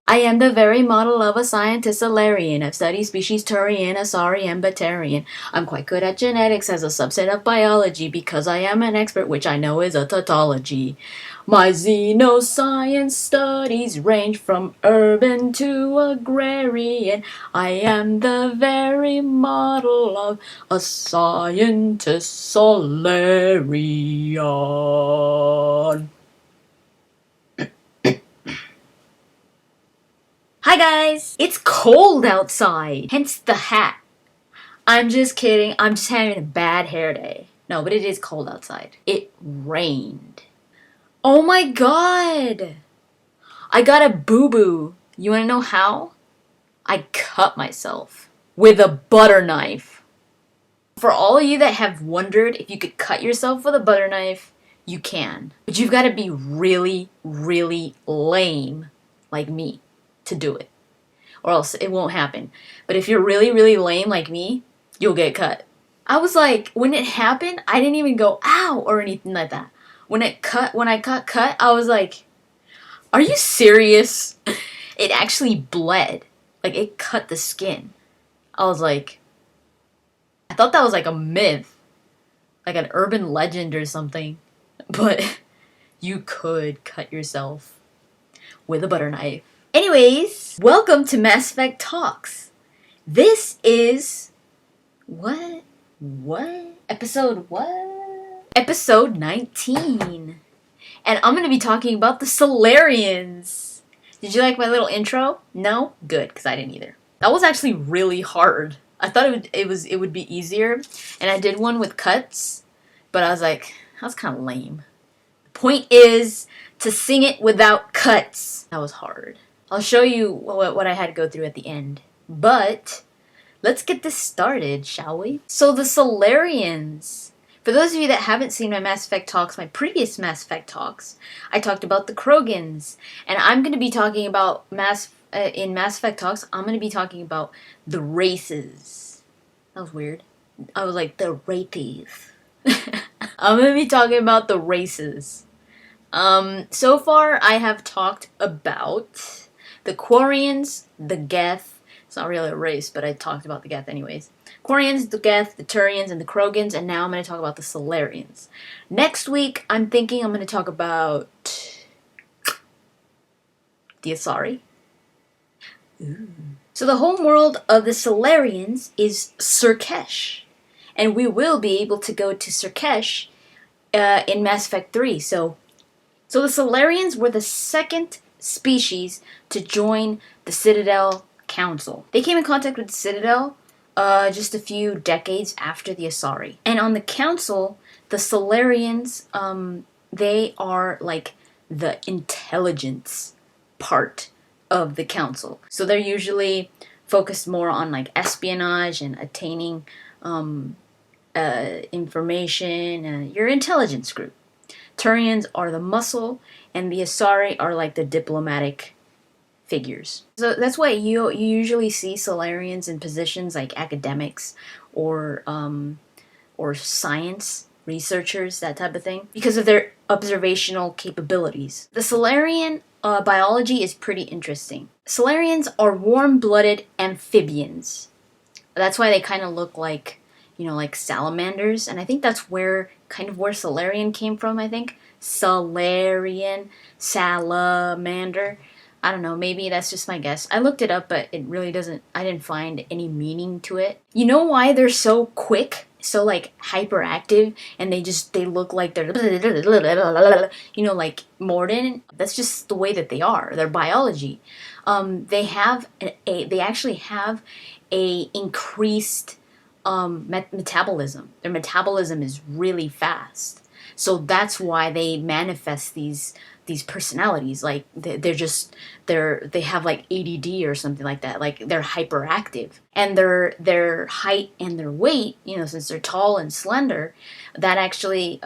I am the very model of a scientist Salarian. I've studied species Turian, Asari, and Batarian. I'm quite good at genetics as a subset of biology because I am an expert, which I know is a tautology. My xenoscience studies range from urban to agrarian. I am the very model of a scientist Salarian. Hi guys! It's cold outside, hence the hat. I'm just kidding, I'm just having a bad hair day. No, but it is cold outside. It rained. Oh my god! I got a boo-boo. You wanna know how? I cut myself with a butter knife. For all of you that have wondered if you could cut yourself with a butter knife, you can. But you've gotta be really, really lame like me to do it, or else it won't happen. But if you're really, really lame like me, you'll get cut. I was like, when it happened, I didn't even go ow or anything like that. When I got cut, I was like, are you serious? It actually bled. Like, it cut the skin. I was like, I thought that was like a myth, like an urban legend or something. But you could cut yourself with a butter knife. Anyways, welcome to Mass Effect Talks. This is... What? Episode what? Episode 19. And I'm going to be talking about the Salarians. Did you like my little intro? No? Good, because I didn't either. That was actually really hard. I thought it would be easier. And I did one with cuts, but I was like, that was kind of lame. The point is to sing it without cuts. That was hard. I'll show you what I had to go through at the end. But let's get this started, shall we? So the Salarians. For those of you that haven't seen my Mass Effect Talks, my previous Mass Effect Talks, I talked about the Krogans. And I'm going to be talking about, in Mass Effect Talks, I'm going to be talking about the races. That was weird. I was like, the races. I'm going to be talking about the races. So far I have talked about the Quarians, the Geth. It's not really a race, but I talked about the Geth anyways. Quarians, the Geth, the Turians, and the Krogans, and now I'm going to talk about the Salarians. Next week, I'm thinking I'm going to talk about the Asari. Ooh. So the home world of the Salarians is sur'kesh, and we will be able to go to sur'kesh in Mass Effect 3. So the Salarians were the second species to join the Citadel Council. They came in contact with the Citadel just a few decades after the Asari. And on the Council, the Salarians, they are like the intelligence part of the Council. So they're usually focused more on like espionage and attaining information, your intelligence group. Turians are the muscle, and the Asari are like the diplomatic figures. So that's why you usually see Salarians in positions like academics or science researchers, that type of thing, because of their observational capabilities. The Salarian biology is pretty interesting. Salarians are warm-blooded amphibians. That's why they kind of look like, like salamanders, and I think that's where Salarian came from, I think. Salarian, salamander. I don't know, maybe that's just my guess. I looked it up, but it really I didn't find any meaning to it. You know why they're so quick, so like hyperactive, and they look like they're, like Morden? That's just the way that they are, their biology. They actually have a increased metabolism. Their metabolism is really fast. So that's why they manifest these personalities. Like they have like ADD or something like that. Like they're hyperactive. And their height and their weight, since they're tall and slender, that actually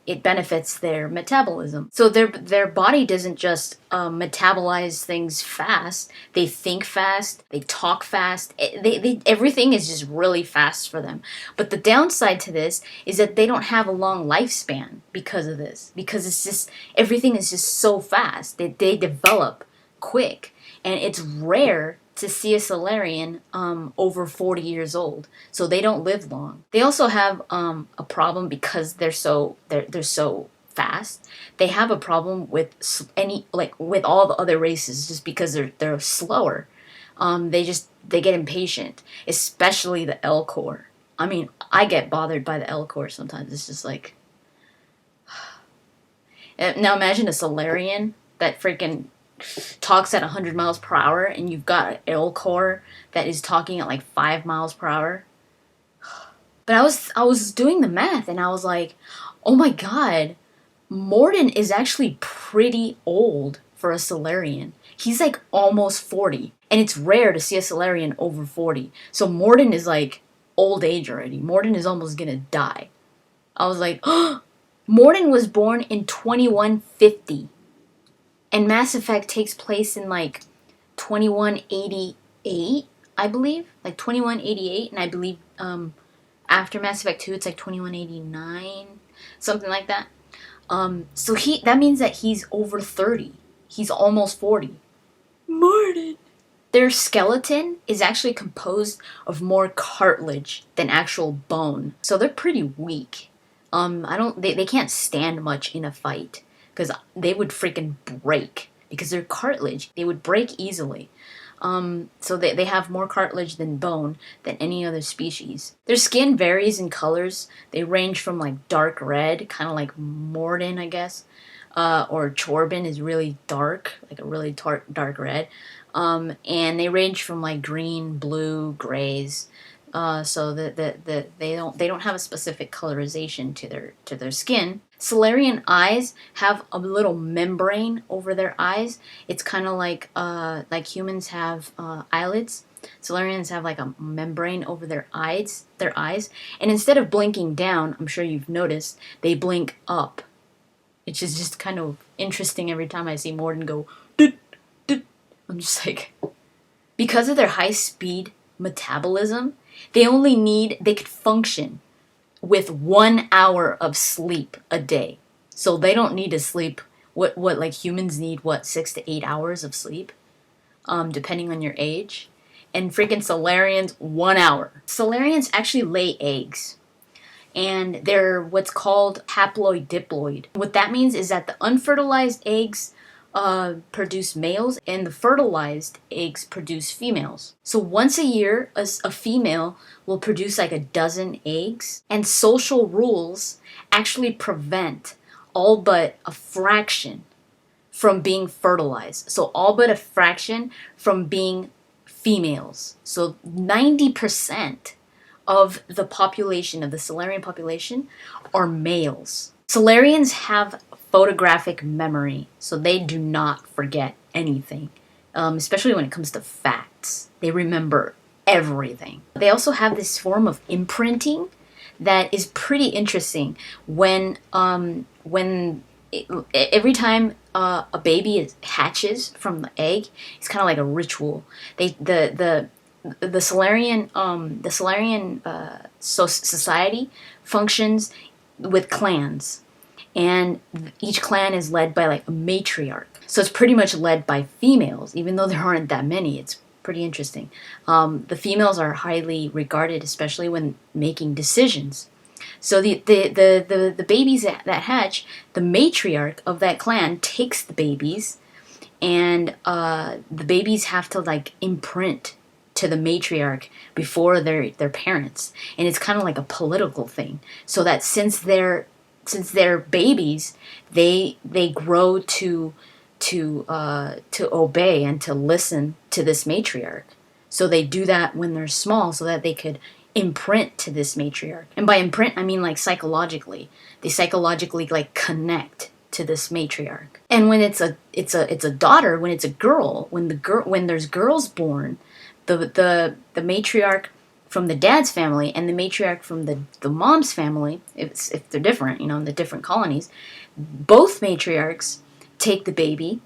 it benefits their metabolism. So their body doesn't just metabolize things fast. They think fast. They talk fast. Everything is just really fast for them. But the downside to this is that they don't have a long lifespan. lifespan because of this. Because it's just, everything is just so fast. They develop quick. And it's rare to see a Salarian over 40 years old. So they don't live long. They also have a problem because they're so fast. They have a problem with with all the other races just because they're slower. They get impatient, especially the Elcor. I mean, I get bothered by the Elcor sometimes. It's just like, now imagine a Salarian that freaking talks at 100 miles per hour, and you've got an Elcor that is talking at like 5 miles per hour. But I was doing the math, and I was like, oh my god, Morden is actually pretty old for a Salarian. He's like almost 40. And it's rare to see a Salarian over 40. So Morden is like old age already. Morden is almost gonna die. I was like, oh, Morden was born in 2150. And Mass Effect takes place in like 2188, I believe. Like 2188. And I believe after Mass Effect 2 it's like 2189. Something like that. So that means that he's over 30. He's almost 40. Morden. Their skeleton is actually composed of more cartilage than actual bone. So they're pretty weak. They can't stand much in a fight because they would freaking break because they're cartilage. They would break easily. So they have more cartilage than bone than any other species. Their skin varies in colors. They range from like dark red, kind of like Morden, I guess. Or Chorbin is really dark, like a really dark red. And they range from like green, blue, grays. So that they don't have a specific colorization to their skin. Salarian eyes have a little membrane over their eyes. It's kind of like humans have eyelids. Salarians have like a membrane over their eyes. And instead of blinking down, I'm sure you've noticed, they blink up. Which is just kind of interesting every time I see Morden go, doot, doot. I'm just like, because of their high speed metabolism, they could function with 1 hour of sleep a day. So they don't need to sleep what like humans need, 6 to 8 hours of sleep, depending on your age. And freaking Salarians, 1 hour. Salarians actually lay eggs. And they're what's called haploid-diploid. What that means is that the unfertilized eggs produce males and the fertilized eggs produce females. So once a year, a female will produce like a dozen eggs, and social rules actually prevent all but a fraction from being fertilized. So all but a fraction from being females. So 90% of the population, of the Salarian population, are males. Salarians have photographic memory, so they do not forget anything, especially when it comes to facts. They remember everything. They also have this form of imprinting that is pretty interesting. When every time a baby hatches from the egg, it's kind of like a ritual. The Salarian society functions with clans, and each clan is led by like a matriarch. So it's pretty much led by females, even though there aren't that many. It's pretty interesting. The females are highly regarded, especially when making decisions. So the babies that hatch, the matriarch of that clan takes the babies, and the babies have to like imprint to the matriarch before their parents, and it's kind of like a political thing. So that since they're babies, they grow to obey and to listen to this matriarch. So they do that when they're small, so that they could imprint to this matriarch. And by imprint, I mean like psychologically. They psychologically like connect to this matriarch. And when it's a daughter, when it's a girl, when there's girls born, the matriarch from the dad's family and the matriarch from the mom's family, if they're different, in the different colonies, both matriarchs take the baby,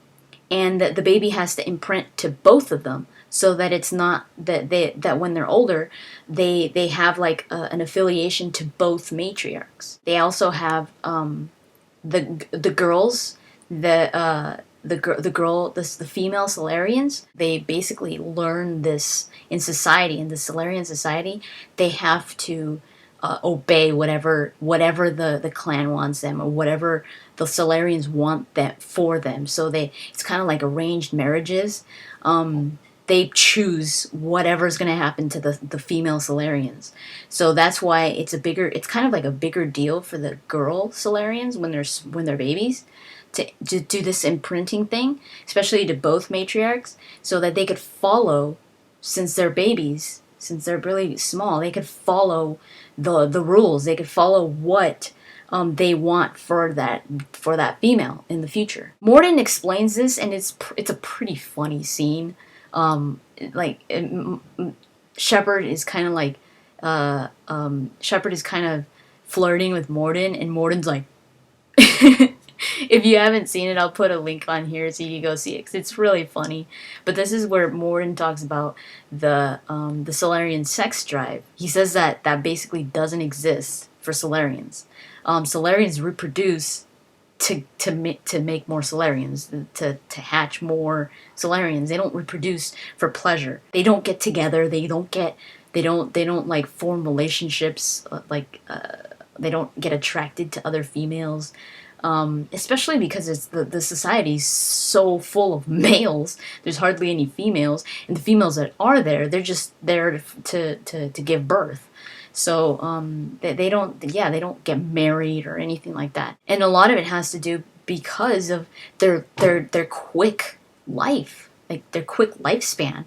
and the baby has to imprint to both of them. so that it's not that when they're older, they have like an affiliation to both matriarchs. They also have the girls, the female Salarians. They basically learn this in society, in the Salarian society. They have to obey whatever the clan wants them, or whatever the Salarians want that for them. So it's kind of like arranged marriages. They choose whatever's going to happen to the female Salarians. So that's why it's kind of like a bigger deal for the girl Salarians when they're babies to do this imprinting thing, especially to both matriarchs, so that they could follow, since they're babies, since they're really small, they could follow the rules. They could follow what they want for that female in the future. Morden explains this, and it's a pretty funny scene. Shepard is kind of like Shepard is kind of flirting with Morden, and Morden's like, if you haven't seen it, I'll put a link on here so you can go see it, 'cause it's really funny. But this is where Morden talks about the Salarian sex drive. He says that basically doesn't exist for Salarians. Salarians reproduce to make more Salarians, to hatch more Salarians. They don't reproduce for pleasure. They don't get together. They don't like form relationships. They don't get attracted to other females. Especially because it's the society's so full of males. There's hardly any females, and the females that are there, they're just there to give birth. So they don't get married or anything like that. And a lot of it has to do because of their quick life, like their quick lifespan.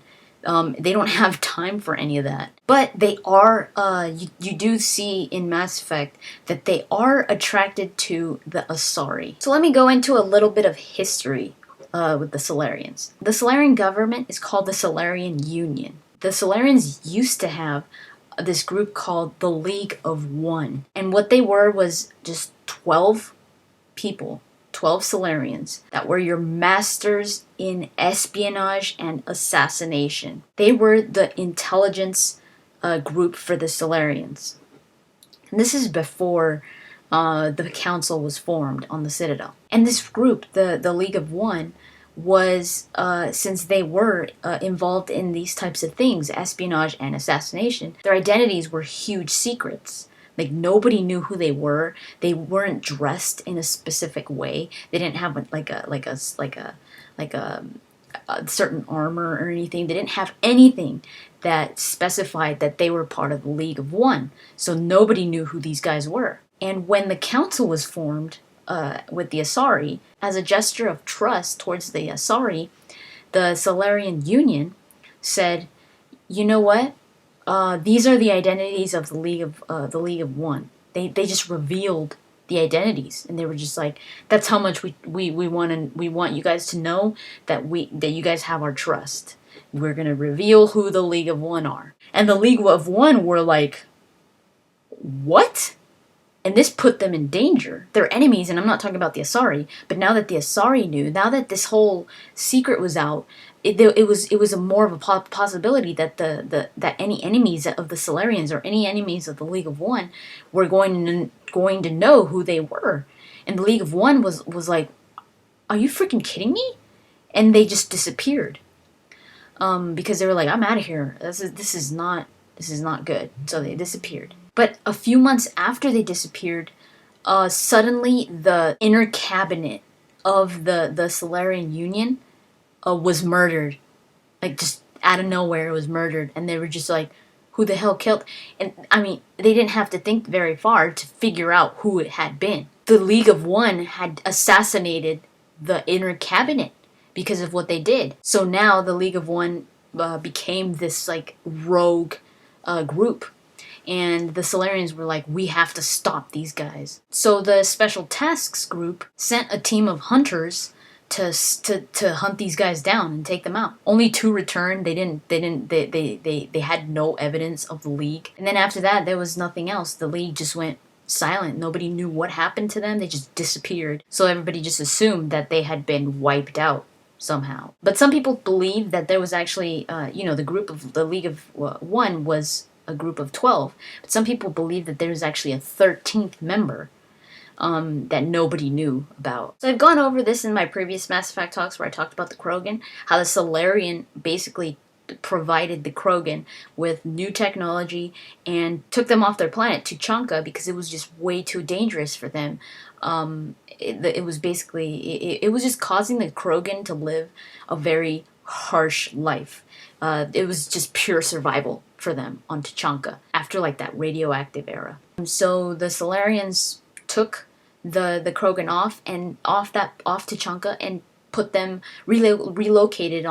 They don't have time for any of that. But they are, you do see in Mass Effect that they are attracted to the Asari. So let me go into a little bit of history with the Salarians. The Salarian government is called the Salarian Union. The Salarians used to have this group called the League of One. And what they were was just 12 people. 12 Salarians that were your masters in espionage and assassination. They were the intelligence group for the Salarians. And this is before the council was formed on the Citadel. And this group, the League of One, was, since they were involved in these types of things, espionage and assassination, their identities were huge secrets. Like, nobody knew who they were. They weren't dressed in a specific way. They didn't have a certain armor or anything. They didn't have anything that specified that they were part of the League of One. So nobody knew who these guys were. And when the council was formed with the Asari, as a gesture of trust towards the Asari, the Salarian Union said, you know what? These are the identities of the League of One. They just revealed the identities, and they were just like, that's how much we want you guys to know that you guys have our trust. We're gonna reveal who the League of One are. And the League of One were like, what? And this put them in danger. They're enemies, and I'm not talking about the Asari, but now that the Asari knew, now that this whole secret was out, it was a more of a possibility that that any enemies of the Salarians or any enemies of the League of One were going to know who they were. And the League of One was like, are you freaking kidding me? And they just disappeared. Because they were like, I'm out of here. This is not good. So they disappeared. But a few months after they disappeared, suddenly the inner cabinet of the Salarian Union was murdered. Like, just out of nowhere, it was murdered. And they were just like, who the hell killed? And, I mean, they didn't have to think very far to figure out who it had been. The League of One had assassinated the inner cabinet because of what they did. So now the League of One became this, like, rogue group. And the Salarians were like, we have to stop these guys. So the Special Tasks Group sent a team of hunters to hunt these guys down and take them out. Only 2 returned. They had no evidence of the League. And then after that, there was nothing else. The League just went silent. Nobody knew what happened to them. They just disappeared. So everybody just assumed that they had been wiped out. somehow. But some people believe that there was actually, the League of One was a group of 12. But some people believe that there was actually a 13th member that nobody knew about. So I've gone over this in my previous Mass Effect talks where I talked about the Krogan, how the Salarian basically provided the Krogan with new technology and took them off their planet, Tuchanka, because it was just way too dangerous for them. It was basically, it was just causing the Krogan to live a very harsh life. It was just pure survival for them on Tuchanka after like that radioactive era. So the Salarians took the Krogan off Tuchanka and put them relocated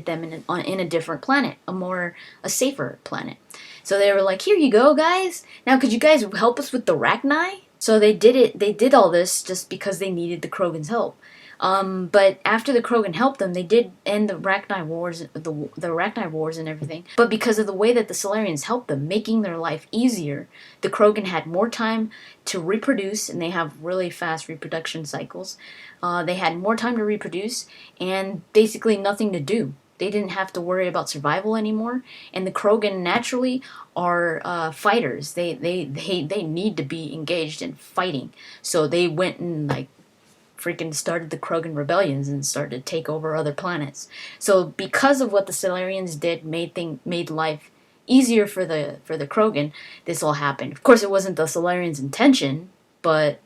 them in a different planet, a safer planet. So they were like, here you go, guys. Now could you guys help us with the Rachni? So they did it. They did all this just because they needed the Krogan's help. But after the Krogan helped them, they did end the Rachni Wars, the Rachni Wars and everything. But because of the way that the Salarians helped them, making their life easier, the Krogan had more time to reproduce, and they have really fast reproduction cycles. They had more time to reproduce, and basically nothing to do. They didn't have to worry about survival anymore, and the Krogan naturally are fighters. They need to be engaged in fighting, so they went and like freaking started the Krogan rebellions and started to take over other planets. So because of what the Salarians did, made life easier for the Krogan, this all happened. Of course, it wasn't the Salarians' intention, but